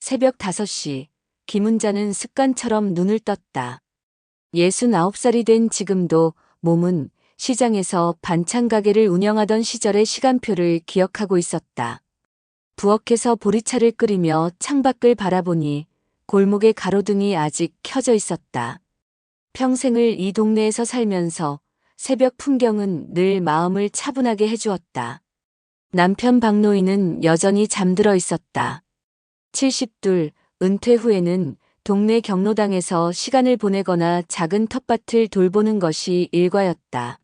새벽 5시, 김은자는 습관처럼 눈을 떴다. 69살이 된 지금도 몸은 시장에서 반찬 가게를 운영하던 시절의 시간표를 기억하고 있었다. 부엌에서 보리차를 끓이며 창밖을 바라보니 골목의 가로등이 아직 켜져 있었다. 평생을 이 동네에서 살면서 새벽 풍경은 늘 마음을 차분하게 해주었다. 남편 박노인은 여전히 잠들어 있었다. 72, 은퇴 후에는 동네 경로당에서 시간을 보내거나 작은 텃밭을 돌보는 것이 일과였다.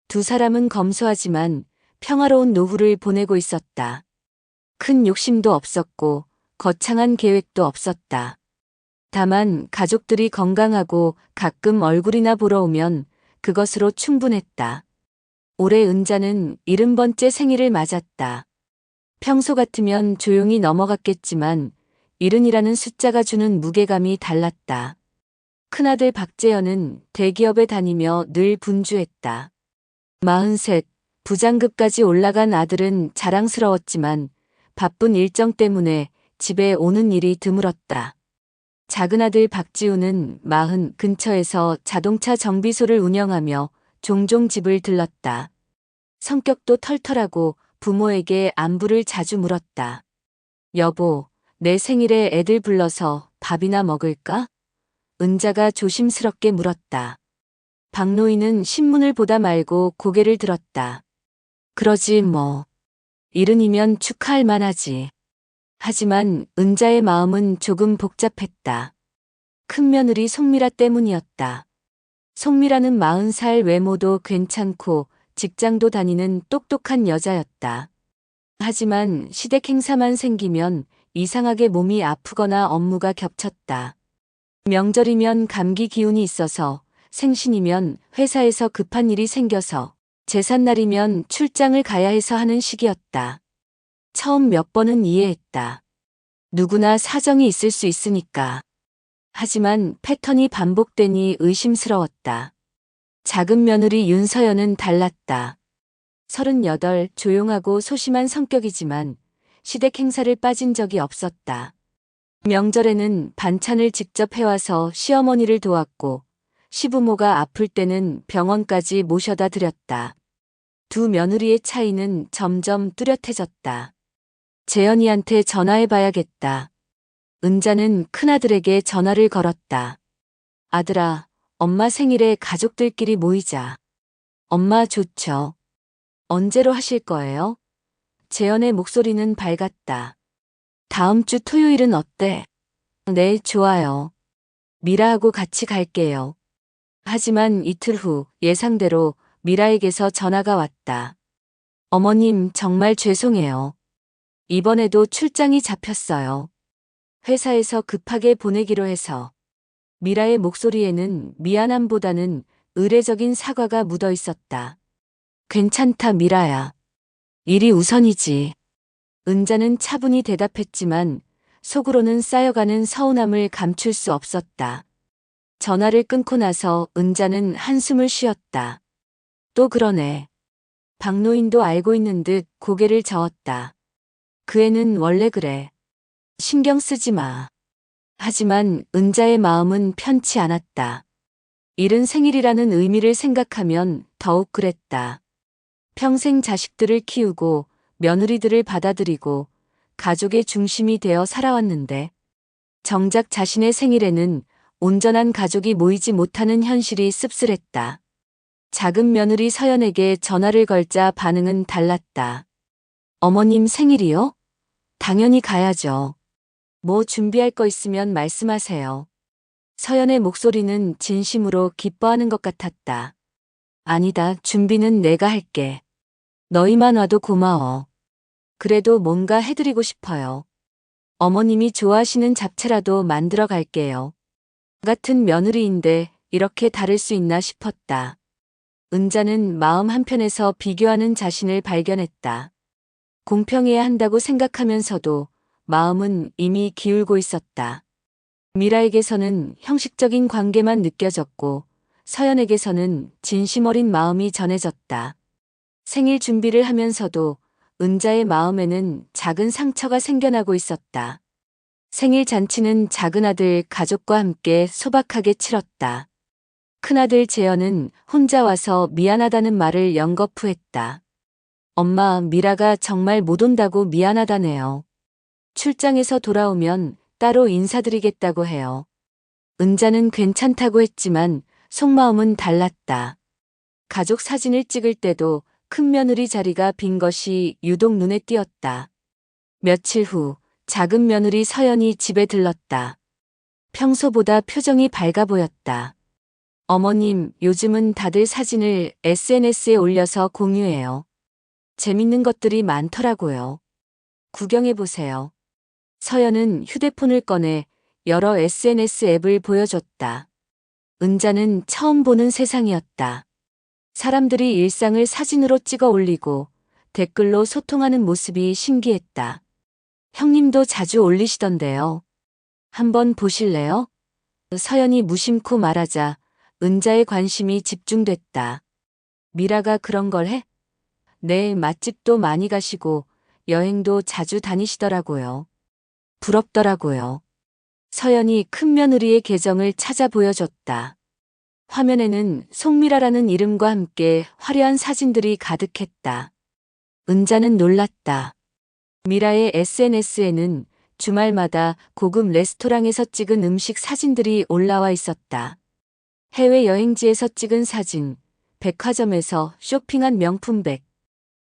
두 사람은 검소하지만 평화로운 노후를 보내고 있었다. 큰 욕심도 없었고 거창한 계획도 없었다. 다만 가족들이 건강하고 가끔 얼굴이나 보러 오면 그것으로 충분했다. 올해 은자는 70번째 생일을 맞았다. 평소 같으면 조용히 넘어갔겠지만 70이라는 숫자가 주는 무게감이 달랐다. 큰아들 박재현은 대기업에 다니며 늘 분주했다. 43, 부장급까지 올라간 아들은 자랑스러웠지만 바쁜 일정 때문에 집에 오는 일이 드물었다. 작은아들 박지우는 40 근처에서 자동차 정비소를 운영하며 종종 집을 들렀다. 성격도 털털하고 부모에게 안부를 자주 물었다. 여보, 내 생일에 애들 불러서 밥이나 먹을까? 은자가 조심스럽게 물었다. 박노인은 신문을 보다 말고 고개를 들었다. 그러지 뭐. 70이면 축하할 만하지. 하지만 은자의 마음은 조금 복잡했다. 큰며느리 송미라 때문이었다. 송미라는 40살 외모도 괜찮고 직장도 다니는 똑똑한 여자였다. 하지만 시댁 행사만 생기면 이상하게 몸이 아프거나 업무가 겹쳤다. 명절이면 감기 기운이 있어서, 생신이면 회사에서 급한 일이 생겨서, 제삿날이면 출장을 가야 해서 하는 시기였다. 처음 몇 번은 이해했다. 누구나 사정이 있을 수 있으니까. 하지만 패턴이 반복되니 의심스러웠다. 작은 며느리 윤서연은 달랐다. 38, 조용하고 소심한 성격이지만 시댁 행사를 빠진 적이 없었다. 명절에는 반찬을 직접 해와서 시어머니를 도왔고 시부모가 아플 때는 병원까지 모셔다 드렸다. 두 며느리의 차이는 점점 뚜렷해졌다. 재현이한테 전화해봐야겠다. 은자는 큰아들에게 전화를 걸었다. 아들아, 엄마 생일에 가족들끼리 모이자. 엄마 좋죠. 언제로 하실 거예요? 재현의 목소리는 밝았다. 다음 주 토요일은 어때? 네, 좋아요. 미라하고 같이 갈게요. 하지만 이틀 후 예상대로 미라에게서 전화가 왔다. 어머님, 정말 죄송해요. 이번에도 출장이 잡혔어요. 회사에서 급하게 보내기로 해서. 미라의 목소리에는 미안함보다는 의례적인 사과가 묻어 있었다. 괜찮다, 미라야. 일이 우선이지. 은자는 차분히 대답했지만 속으로는 쌓여가는 서운함을 감출 수 없었다. 전화를 끊고 나서 은자는 한숨을 쉬었다. 또 그러네. 박노인도 알고 있는 듯 고개를 저었다. 그 애는 원래 그래. 신경 쓰지 마. 하지만 은자의 마음은 편치 않았다. 70 생일이라는 의미를 생각하면 더욱 그랬다. 평생 자식들을 키우고 며느리들을 받아들이고 가족의 중심이 되어 살아왔는데 정작 자신의 생일에는 온전한 가족이 모이지 못하는 현실이 씁쓸했다. 작은 며느리 서연에게 전화를 걸자 반응은 달랐다. 어머님 생일이요? 당연히 가야죠. 뭐 준비할 거 있으면 말씀하세요. 서연의 목소리는 진심으로 기뻐하는 것 같았다. 아니다, 준비는 내가 할게. 너희만 와도 고마워. 그래도 뭔가 해드리고 싶어요. 어머님이 좋아하시는 잡채라도 만들어 갈게요. 같은 며느리인데 이렇게 다를 수 있나 싶었다. 은자는 마음 한편에서 비교하는 자신을 발견했다. 공평해야 한다고 생각하면서도 마음은 이미 기울고 있었다. 미라에게서는 형식적인 관계만 느껴졌고 서연에게서는 진심 어린 마음이 전해졌다. 생일 준비를 하면서도 은자의 마음에는 작은 상처가 생겨나고 있었다. 생일 잔치는 작은아들 가족과 함께 소박하게 치렀다. 큰아들 재현은 혼자 와서 미안하다는 말을 연거푸 했다. 엄마, 미라가 정말 못 온다고 미안하다네요. 출장에서 돌아오면 따로 인사드리겠다고 해요. 은자는 괜찮다고 했지만 속마음은 달랐다. 가족 사진을 찍을 때도 큰며느리 자리가 빈 것이 유독 눈에 띄었다. 며칠 후 작은 며느리 서연이 집에 들렀다. 평소보다 표정이 밝아 보였다. 어머님, 요즘은 다들 사진을 SNS에 올려서 공유해요. 재밌는 것들이 많더라고요. 구경해보세요. 서연은 휴대폰을 꺼내 여러 SNS 앱을 보여줬다. 은자는 처음 보는 세상이었다. 사람들이 일상을 사진으로 찍어 올리고 댓글로 소통하는 모습이 신기했다. 형님도 자주 올리시던데요. 한번 보실래요? 서연이 무심코 말하자 은자의 관심이 집중됐다. 미라가 그런 걸 해? 네, 맛집도 많이 가시고 여행도 자주 다니시더라고요. 부럽더라고요. 서연이 큰며느리의 계정을 찾아 보여줬다. 화면에는 송미라라는 이름과 함께 화려한 사진들이 가득했다. 은자는 놀랐다. 미라의 SNS에는 주말마다 고급 레스토랑에서 찍은 음식 사진들이 올라와 있었다. 해외 여행지에서 찍은 사진, 백화점에서 쇼핑한 명품백,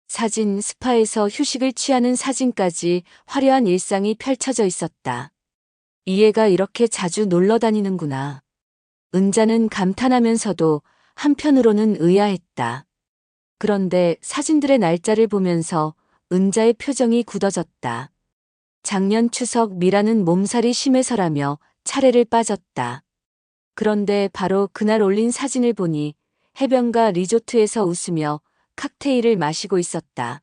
사진 스파에서 휴식을 취하는 사진까지 화려한 일상이 펼쳐져 있었다. 이 애가 이렇게 자주 놀러 다니는구나. 은자는 감탄하면서도 한편으로는 의아했다. 그런데 사진들의 날짜를 보면서 은자의 표정이 굳어졌다. 작년 추석 미라는 몸살이 심해서라며 차례를 빠졌다. 그런데 바로 그날 올린 사진을 보니 해변가 리조트에서 웃으며 칵테일을 마시고 있었다.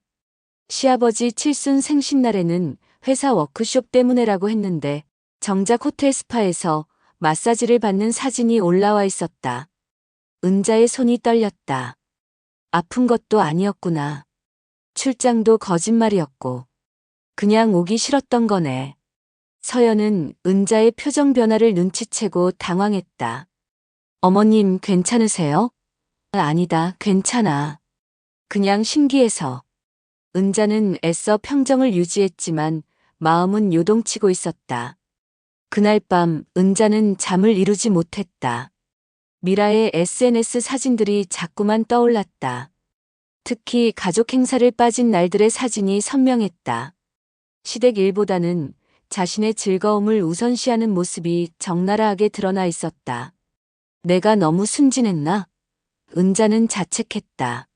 시아버지 칠순 생신날에는 회사 워크숍 때문에라고 했는데 정작 호텔 스파에서 마사지를 받는 사진이 올라와 있었다. 은자의 손이 떨렸다. 아픈 것도 아니었구나. 출장도 거짓말이었고 그냥 오기 싫었던 거네. 서연은 은자의 표정 변화를 눈치채고 당황했다. 어머님 괜찮으세요? 아니다, 괜찮아. 그냥 신기해서. 은자는 애써 평정을 유지했지만 마음은 요동치고 있었다. 그날 밤 은자는 잠을 이루지 못했다. 미라의 SNS 사진들이 자꾸만 떠올랐다. 특히 가족 행사를 빠진 날들의 사진이 선명했다. 시댁 일보다는 자신의 즐거움을 우선시하는 모습이 적나라하게 드러나 있었다. 내가 너무 순진했나? 은자는 자책했다.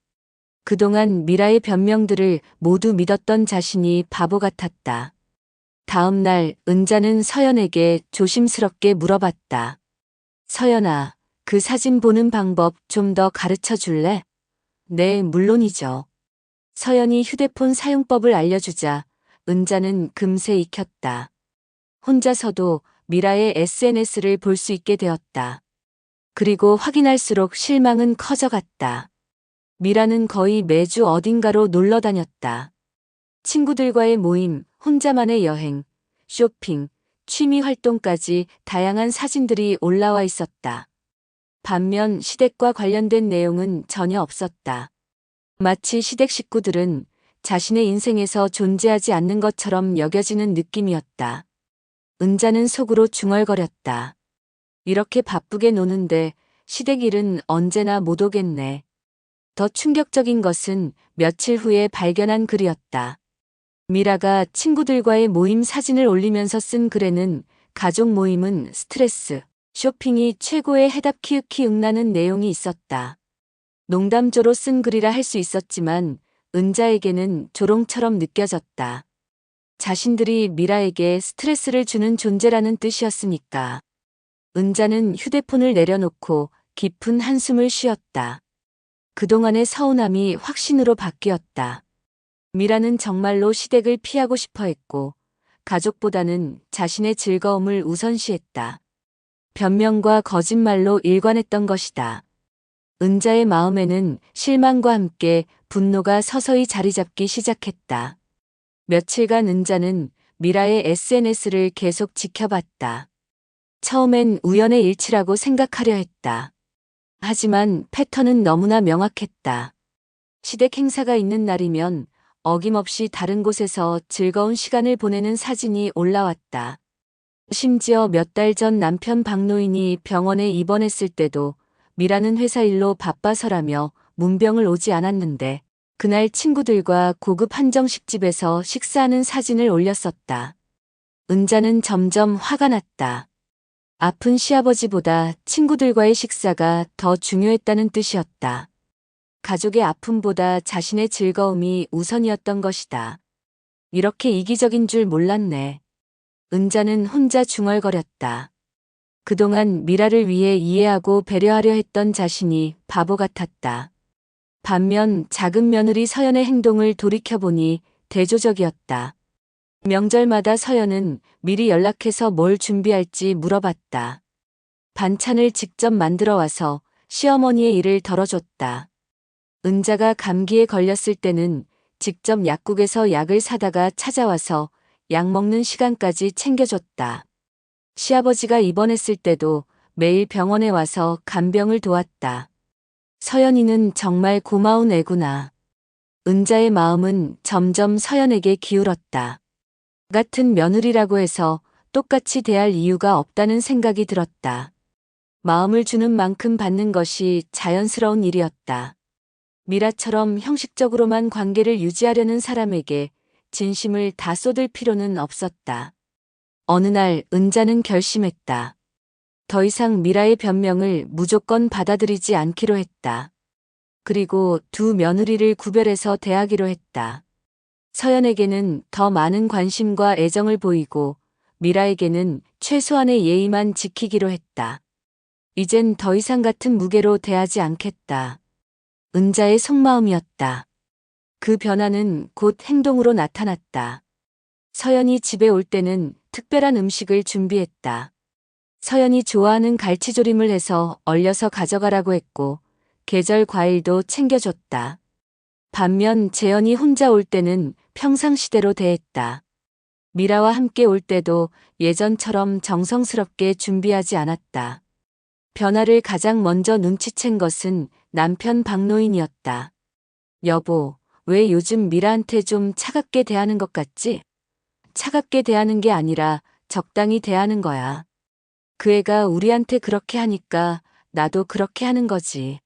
그동안 미라의 변명들을 모두 믿었던 자신이 바보 같았다. 다음 날 은자는 서연에게 조심스럽게 물어봤다. 서연아, 그 사진 보는 방법 좀 더 가르쳐 줄래? 네, 물론이죠. 서연이 휴대폰 사용법을 알려주자 은자는 금세 익혔다. 혼자서도 미라의 SNS를 볼 수 있게 되었다. 그리고 확인할수록 실망은 커져갔다. 미라는 거의 매주 어딘가로 놀러 다녔다. 친구들과의 모임, 혼자만의 여행, 쇼핑, 취미 활동까지 다양한 사진들이 올라와 있었다. 반면 시댁과 관련된 내용은 전혀 없었다. 마치 시댁 식구들은 자신의 인생에서 존재하지 않는 것처럼 여겨지는 느낌이었다. 은자는 속으로 중얼거렸다. 이렇게 바쁘게 노는데 시댁 일은 언제나 못 오겠네. 더 충격적인 것은 며칠 후에 발견한 글이었다. 미라가 친구들과의 모임 사진을 올리면서 쓴 글에는 가족 모임은 스트레스, 쇼핑이 최고의 해답 키읔키 응라는 내용이 있었다. 농담조로 쓴 글이라 할 수 있었지만 은자에게는 조롱처럼 느껴졌다. 자신들이 미라에게 스트레스를 주는 존재라는 뜻이었으니까. 은자는 휴대폰을 내려놓고 깊은 한숨을 쉬었다. 그동안의 서운함이 확신으로 바뀌었다. 미라는 정말로 시댁을 피하고 싶어 했고 가족보다는 자신의 즐거움을 우선시했다. 변명과 거짓말로 일관했던 것이다. 은자의 마음에는 실망과 함께 분노가 서서히 자리 잡기 시작했다. 며칠간 은자는 미라의 SNS를 계속 지켜봤다. 처음엔 우연의 일치라고 생각하려 했다. 하지만 패턴은 너무나 명확했다. 시댁 행사가 있는 날이면 어김없이 다른 곳에서 즐거운 시간을 보내는 사진이 올라왔다. 심지어 몇 달 전 남편 박노인이 병원에 입원했을 때도 미라는 회사 일로 바빠서라며 문병을 오지 않았는데 그날 친구들과 고급 한정식집에서 식사하는 사진을 올렸었다. 은자는 점점 화가 났다. 아픈 시아버지보다 친구들과의 식사가 더 중요했다는 뜻이었다. 가족의 아픔보다 자신의 즐거움이 우선이었던 것이다. 이렇게 이기적인 줄 몰랐네. 은자는 혼자 중얼거렸다. 그동안 미라를 위해 이해하고 배려하려 했던 자신이 바보 같았다. 반면 작은 며느리 서연의 행동을 돌이켜보니 대조적이었다. 명절마다 서연은 미리 연락해서 뭘 준비할지 물어봤다. 반찬을 직접 만들어 와서 시어머니의 일을 덜어줬다. 은자가 감기에 걸렸을 때는 직접 약국에서 약을 사다가 찾아와서 약 먹는 시간까지 챙겨줬다. 시아버지가 입원했을 때도 매일 병원에 와서 간병을 도왔다. 서연이는 정말 고마운 애구나. 은자의 마음은 점점 서연에게 기울었다. 같은 며느리라고 해서 똑같이 대할 이유가 없다는 생각이 들었다. 마음을 주는 만큼 받는 것이 자연스러운 일이었다. 미라처럼 형식적으로만 관계를 유지하려는 사람에게 진심을 다 쏟을 필요는 없었다. 어느 날 은자는 결심했다. 더 이상 미라의 변명을 무조건 받아들이지 않기로 했다. 그리고 두 며느리를 구별해서 대하기로 했다. 서연에게는 더 많은 관심과 애정을 보이고 미라에게는 최소한의 예의만 지키기로 했다. 이젠 더 이상 같은 무게로 대하지 않겠다. 은자의 속마음이었다. 그 변화는 곧 행동으로 나타났다. 서연이 집에 올 때는 특별한 음식을 준비했다. 서연이 좋아하는 갈치조림을 해서 얼려서 가져가라고 했고 계절 과일도 챙겨줬다. 반면 재현이 혼자 올 때는 평상시대로 대했다. 미라와 함께 올 때도 예전처럼 정성스럽게 준비하지 않았다. 변화를 가장 먼저 눈치챈 것은 남편 박노인이었다. 여보, 왜 요즘 미라한테 좀 차갑게 대하는 것 같지? 차갑게 대하는 게 아니라 적당히 대하는 거야. 그 애가 우리한테 그렇게 하니까 나도 그렇게 하는 거지.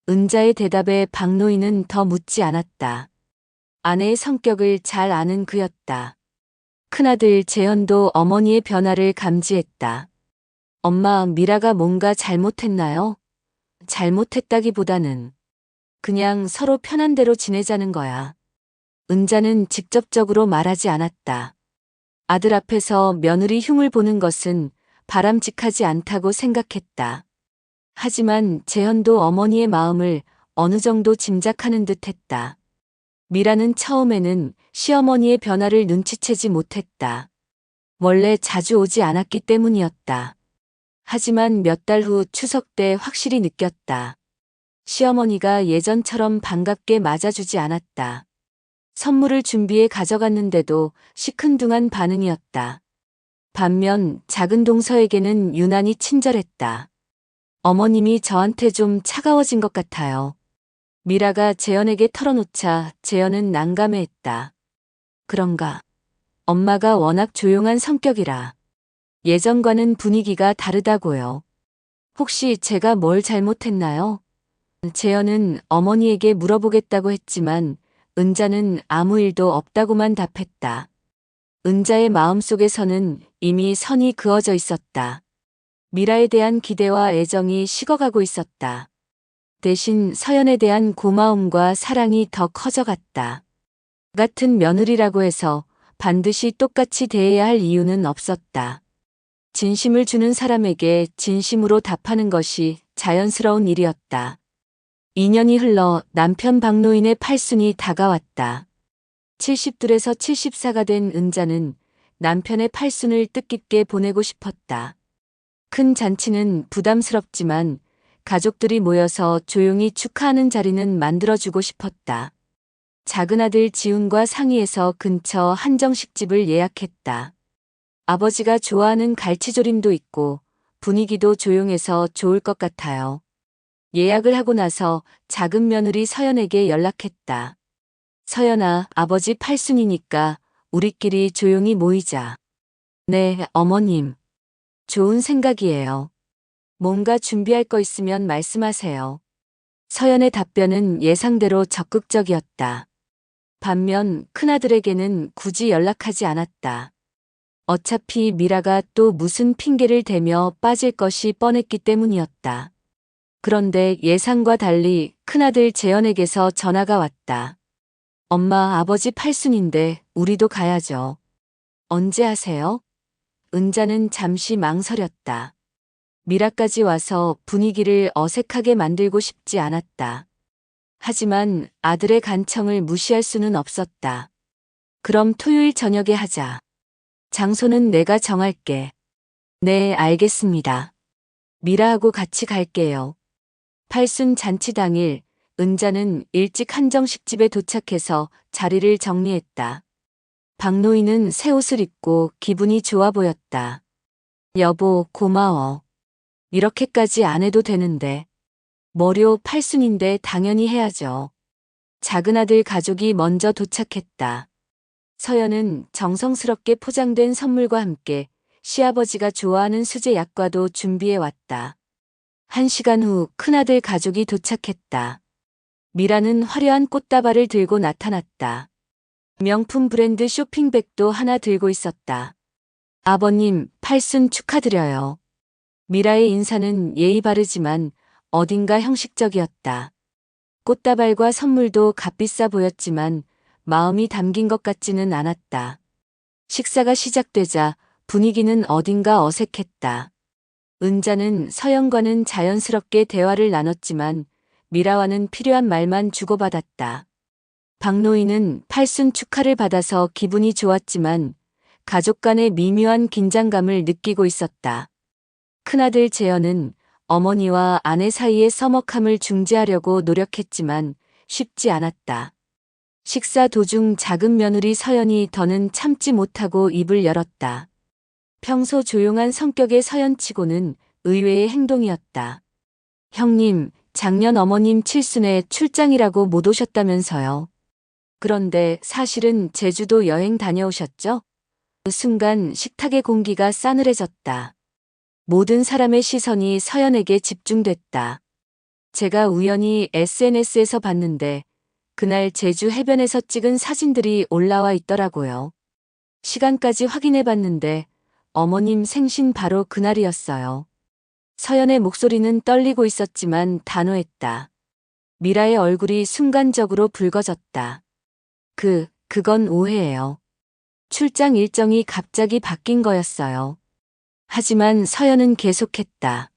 은자의 대답에 박노인은 더 묻지 않았다. 아내의 성격을 잘 아는 그였다. 큰아들 재현도 어머니의 변화를 감지했다. 엄마, 미라가 뭔가 잘못했나요? 잘못했다기보다는 그냥 서로 편한 대로 지내자는 거야. 은자는 직접적으로 말하지 않았다. 아들 앞에서 며느리 흉을 보는 것은 바람직하지 않다고 생각했다. 하지만 재현도 어머니의 마음을 어느 정도 짐작하는 듯 했다. 미라는 처음에는 시어머니의 변화를 눈치채지 못했다. 원래 자주 오지 않았기 때문이었다. 하지만 몇 달 후 추석 때 확실히 느꼈다. 시어머니가 예전처럼 반갑게 맞아주지 않았다. 선물을 준비해 가져갔는데도 시큰둥한 반응이었다. 반면 작은 동서에게는 유난히 친절했다. 어머님이 저한테 좀 차가워진 것 같아요. 미라가 재현에게 털어놓자 재현은 난감해했다. 그런가? 엄마가 워낙 조용한 성격이라. 예전과는 분위기가 다르다고요. 혹시 제가 뭘 잘못했나요? 재현은 어머니에게 물어보겠다고 했지만 은자는 아무 일도 없다고만 답했다. 은자의 마음속에서는 이미 선이 그어져 있었다. 미라에 대한 기대와 애정이 식어가고 있었다. 대신 서연에 대한 고마움과 사랑이 더 커져갔다. 같은 며느리라고 해서 반드시 똑같이 대해야 할 이유는 없었다. 진심을 주는 사람에게 진심으로 답하는 것이 자연스러운 일이었다. 2년이 흘러 남편 박노인의 팔순이 다가왔다. 70둘에서 74가 된 은자는 남편의 팔순을 뜻깊게 보내고 싶었다. 큰 잔치는 부담스럽지만 가족들이 모여서 조용히 축하하는 자리는 만들어주고 싶었다. 작은 아들 지훈과 상의해서 근처 한정식집을 예약했다. 아버지가 좋아하는 갈치조림도 있고 분위기도 조용해서 좋을 것 같아요. 예약을 하고 나서 작은 며느리 서연에게 연락했다. 서연아, 아버지 팔순이니까 우리끼리 조용히 모이자. 네, 어머님. 좋은 생각이에요. 뭔가 준비할 거 있으면 말씀하세요. 서연의 답변은 예상대로 적극적이었다. 반면 큰아들에게는 굳이 연락하지 않았다. 어차피 미라가 또 무슨 핑계를 대며 빠질 것이 뻔했기 때문이었다. 그런데 예상과 달리 큰아들 재현에게서 전화가 왔다. 엄마, 아버지 팔순인데 우리도 가야죠. 언제 하세요? 은자는 잠시 망설였다. 미라까지 와서 분위기를 어색하게 만들고 싶지 않았다. 하지만 아들의 간청을 무시할 수는 없었다. 그럼 토요일 저녁에 하자. 장소는 내가 정할게. 네, 알겠습니다. 미라하고 같이 갈게요. 팔순 잔치 당일, 은자는 일찍 한정식집에 도착해서 자리를 정리했다. 박노인은 새 옷을 입고 기분이 좋아 보였다. 여보, 고마워. 이렇게까지 안 해도 되는데. 머료 팔순인데 당연히 해야죠. 작은 아들 가족이 먼저 도착했다. 서연은 정성스럽게 포장된 선물과 함께 시아버지가 좋아하는 수제 약과도 준비해 왔다. 1시간 후 큰아들 가족이 도착했다. 미라는 화려한 꽃다발을 들고 나타났다. 명품 브랜드 쇼핑백도 하나 들고 있었다. 아버님, 팔순 축하드려요. 미라의 인사는 예의 바르지만 어딘가 형식적이었다. 꽃다발과 선물도 값비싸 보였지만 마음이 담긴 것 같지는 않았다. 식사가 시작되자 분위기는 어딘가 어색했다. 은자는 서연과는 자연스럽게 대화를 나눴지만 미라와는 필요한 말만 주고받았다. 박노인은 팔순 축하를 받아서 기분이 좋았지만 가족 간의 미묘한 긴장감을 느끼고 있었다. 큰아들 재현은 어머니와 아내 사이의 서먹함을 중재하려고 노력했지만 쉽지 않았다. 식사 도중 작은 며느리 서연이 더는 참지 못하고 입을 열었다. 평소 조용한 성격의 서연치고는 의외의 행동이었다. 형님, 작년 어머님 칠순에 출장이라고 못 오셨다면서요. 그런데 사실은 제주도 여행 다녀오셨죠? 그 순간 식탁의 공기가 싸늘해졌다. 모든 사람의 시선이 서연에게 집중됐다. 제가 우연히 SNS에서 봤는데 그날 제주 해변에서 찍은 사진들이 올라와 있더라고요. 시간까지 확인해 봤는데 어머님 생신 바로 그날이었어요. 서연의 목소리는 떨리고 있었지만 단호했다. 미라의 얼굴이 순간적으로 붉어졌다. 그건 오해예요. 출장 일정이 갑자기 바뀐 거였어요. 하지만 서연은 계속했다.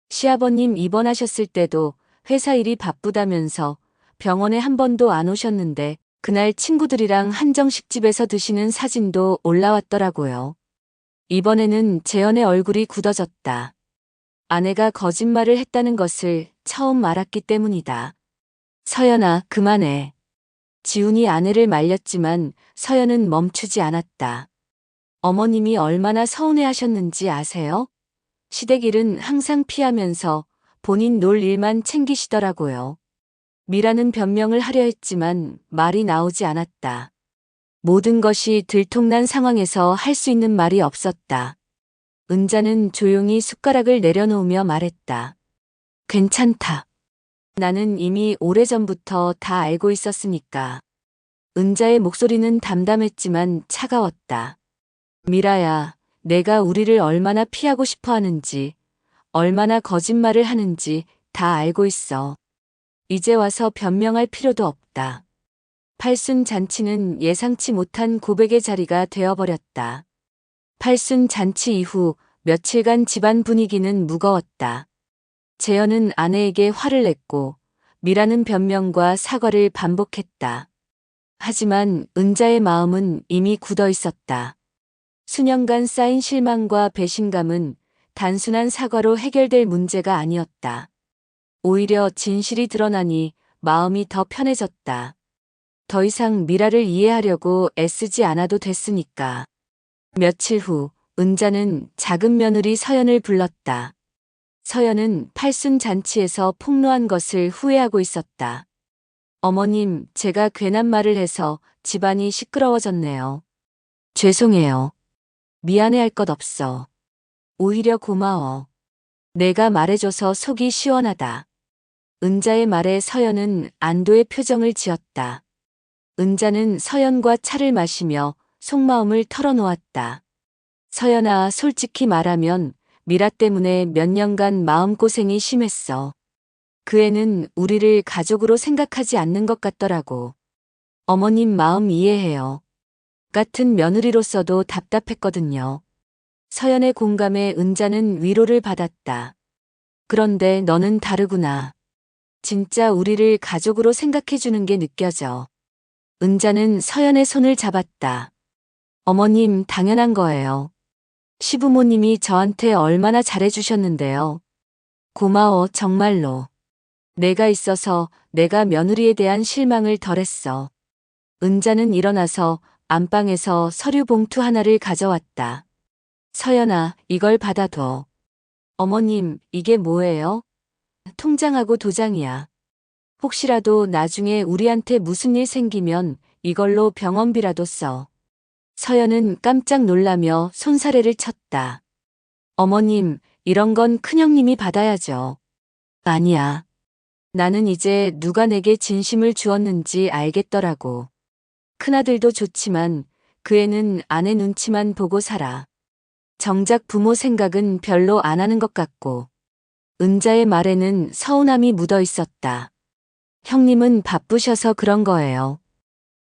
시아버님 입원하셨을 때도 회사 일이 바쁘다면서 병원에 한 번도 안 오셨는데 그날 친구들이랑 한정식집에서 드시는 사진도 올라왔더라고요. 이번에는 재현의 얼굴이 굳어졌다. 아내가 거짓말을 했다는 것을 처음 알았기 때문이다. 서연아, 그만해. 지훈이 아내를 말렸지만 서연은 멈추지 않았다. 어머님이 얼마나 서운해하셨는지 아세요? 시댁일은 항상 피하면서 본인 놀 일만 챙기시더라고요. 미라는 변명을 하려 했지만 말이 나오지 않았다. 모든 것이 들통난 상황에서 할 수 있는 말이 없었다. 은자는 조용히 숟가락을 내려놓으며 말했다. 괜찮다. 나는 이미 오래전부터 다 알고 있었으니까. 은자의 목소리는 담담했지만 차가웠다. 미라야, 내가 우리를 얼마나 피하고 싶어 하는지, 얼마나 거짓말을 하는지 다 알고 있어. 이제 와서 변명할 필요도 없다. 팔순 잔치는 예상치 못한 고백의 자리가 되어버렸다. 팔순 잔치 이후 며칠간 집안 분위기는 무거웠다. 재현은 아내에게 화를 냈고 미라는 변명과 사과를 반복했다. 하지만 은자의 마음은 이미 굳어 있었다. 수년간 쌓인 실망과 배신감은 단순한 사과로 해결될 문제가 아니었다. 오히려 진실이 드러나니 마음이 더 편해졌다. 더 이상 미라를 이해하려고 애쓰지 않아도 됐으니까. 며칠 후 은자는 작은 며느리 서연을 불렀다. 서연은 팔순 잔치에서 폭로한 것을 후회하고 있었다. 어머님, 제가 괜한 말을 해서 집안이 시끄러워졌네요. 죄송해요. 미안해할 것 없어. 오히려 고마워. 내가 말해줘서 속이 시원하다. 은자의 말에 서연은 안도의 표정을 지었다. 은자는 서연과 차를 마시며 속마음을 털어놓았다. 서연아, 솔직히 말하면 미라 때문에 몇 년간 마음고생이 심했어. 그 애는 우리를 가족으로 생각하지 않는 것 같더라고. 어머님 마음 이해해요. 같은 며느리로서도 답답했거든요. 서연의 공감에 은자는 위로를 받았다. 그런데 너는 다르구나. 진짜 우리를 가족으로 생각해주는 게 느껴져. 은자는 서연의 손을 잡았다. 어머님, 당연한 거예요. 시부모님이 저한테 얼마나 잘해주셨는데요. 고마워, 정말로. 내가 있어서 내가 며느리에 대한 실망을 덜했어. 은자는 일어나서 안방에서 서류 봉투 하나를 가져왔다. 서연아, 이걸 받아둬. 어머님, 이게 뭐예요? 통장하고 도장이야. 혹시라도 나중에 우리한테 무슨 일 생기면 이걸로 병원비라도 써. 서연은 깜짝 놀라며 손사래를 쳤다. 어머님, 이런 건 큰형님이 받아야죠. 아니야. 나는 이제 누가 내게 진심을 주었는지 알겠더라고. 큰아들도 좋지만 그 애는 아내 눈치만 보고 살아. 정작 부모 생각은 별로 안 하는 것 같고. 은자의 말에는 서운함이 묻어 있었다. 형님은 바쁘셔서 그런 거예요.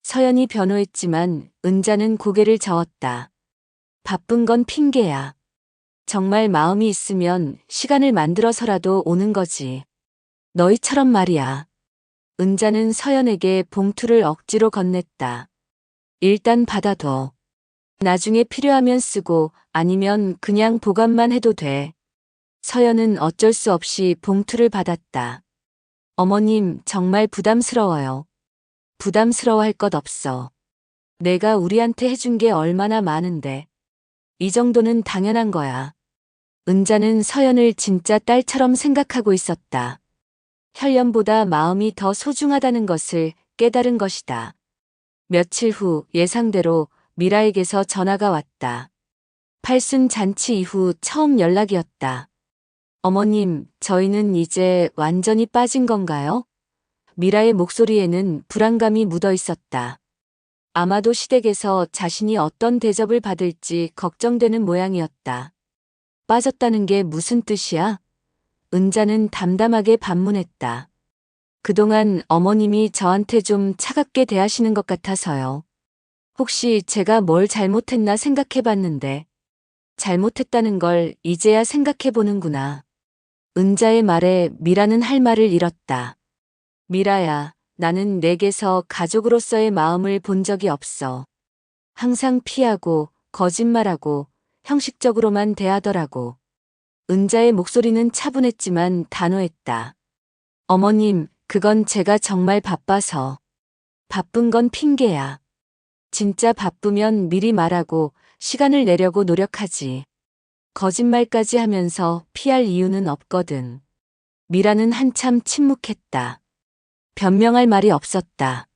서연이 변호했지만 은자는 고개를 저었다. 바쁜 건 핑계야. 정말 마음이 있으면 시간을 만들어서라도 오는 거지. 너희처럼 말이야. 은자는 서연에게 봉투를 억지로 건넸다. 일단 받아둬. 나중에 필요하면 쓰고 아니면 그냥 보관만 해도 돼. 서연은 어쩔 수 없이 봉투를 받았다. 어머님, 정말 부담스러워요. 부담스러워할 것 없어. 내가 우리한테 해준 게 얼마나 많은데. 이 정도는 당연한 거야. 은자는 서연을 진짜 딸처럼 생각하고 있었다. 혈연보다 마음이 더 소중하다는 것을 깨달은 것이다. 며칠 후 예상대로 미라에게서 전화가 왔다. 팔순 잔치 이후 처음 연락이었다. 어머님, 저희는 이제 완전히 빠진 건가요? 미라의 목소리에는 불안감이 묻어 있었다. 아마도 시댁에서 자신이 어떤 대접을 받을지 걱정되는 모양이었다. 빠졌다는 게 무슨 뜻이야? 은자는 담담하게 반문했다. 그동안 어머님이 저한테 좀 차갑게 대하시는 것 같아서요. 혹시 제가 뭘 잘못했나 생각해봤는데 잘못했다는 걸 이제야 생각해보는구나. 은자의 말에 미라는 할 말을 잃었다. 미라야, 나는 내게서 가족으로서의 마음을 본 적이 없어. 항상 피하고 거짓말하고 형식적으로만 대하더라고. 은자의 목소리는 차분했지만 단호했다. 어머님, 그건 제가 정말 바빠서. 바쁜 건 핑계야. 진짜 바쁘면 미리 말하고 시간을 내려고 노력하지. 거짓말까지 하면서 피할 이유는 없거든. 미라는 한참 침묵했다. 변명할 말이 없었다.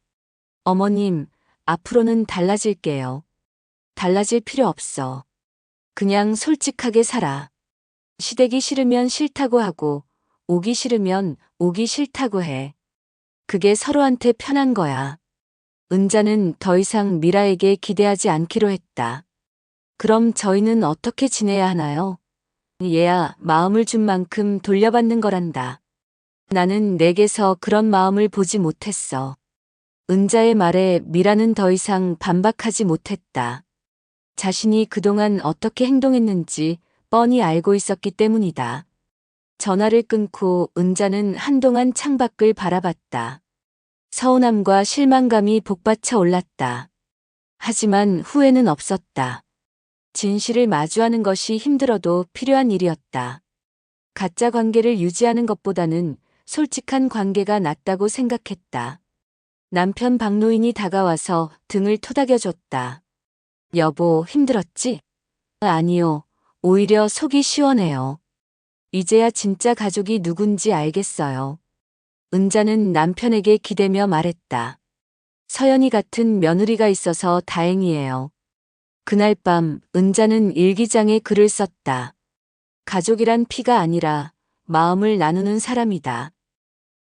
어머님, 앞으로는 달라질게요. 달라질 필요 없어. 그냥 솔직하게 살아. 시댁이 싫으면 싫다고 하고, 오기 싫으면 오기 싫다고 해. 그게 서로한테 편한 거야. 은자는 더 이상 미라에게 기대하지 않기로 했다. 그럼 저희는 어떻게 지내야 하나요? 얘야, 마음을 준 만큼 돌려받는 거란다. 나는 내게서 그런 마음을 보지 못했어. 은자의 말에 미라는 더 이상 반박하지 못했다. 자신이 그동안 어떻게 행동했는지 뻔히 알고 있었기 때문이다. 전화를 끊고 은자는 한동안 창밖을 바라봤다. 서운함과 실망감이 복받쳐 올랐다. 하지만 후회는 없었다. 진실을 마주하는 것이 힘들어도 필요한 일이었다. 가짜 관계를 유지하는 것보다는 솔직한 관계가 낫다고 생각했다. 남편 박노인이 다가와서 등을 토닥여줬다. 여보, 힘들었지? 아니요. 오히려 속이 시원해요. 이제야 진짜 가족이 누군지 알겠어요. 은자는 남편에게 기대며 말했다. 서연이 같은 며느리가 있어서 다행이에요. 그날 밤 은자는 일기장에 글을 썼다. 가족이란 피가 아니라 마음을 나누는 사람이다.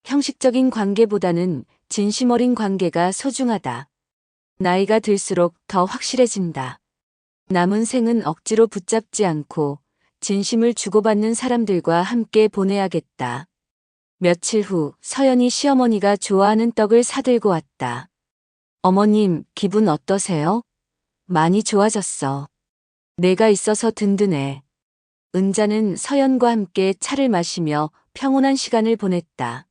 형식적인 관계보다는 진심 어린 관계가 소중하다. 나이가 들수록 더 확실해진다. 남은 생은 억지로 붙잡지 않고 진심을 주고받는 사람들과 함께 보내야겠다. 며칠 후 서연이 시어머니가 좋아하는 떡을 사들고 왔다. 어머님, 기분 어떠세요? 많이 좋아졌어. 내가 있어서 든든해. 은자는 서연과 함께 차를 마시며 평온한 시간을 보냈다.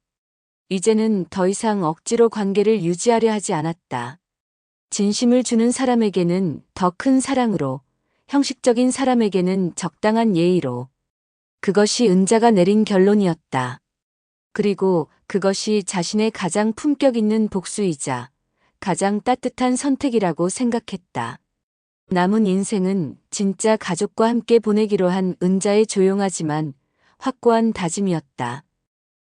이제는 더 이상 억지로 관계를 유지하려 하지 않았다. 진심을 주는 사람에게는 더 큰 사랑으로, 형식적인 사람에게는 적당한 예의로. 그것이 은자가 내린 결론이었다. 그리고 그것이 자신의 가장 품격 있는 복수이자 가장 따뜻한 선택이라고 생각했다. 남은 인생은 진짜 가족과 함께 보내기로 한 은자의 조용하지만 확고한 다짐이었다.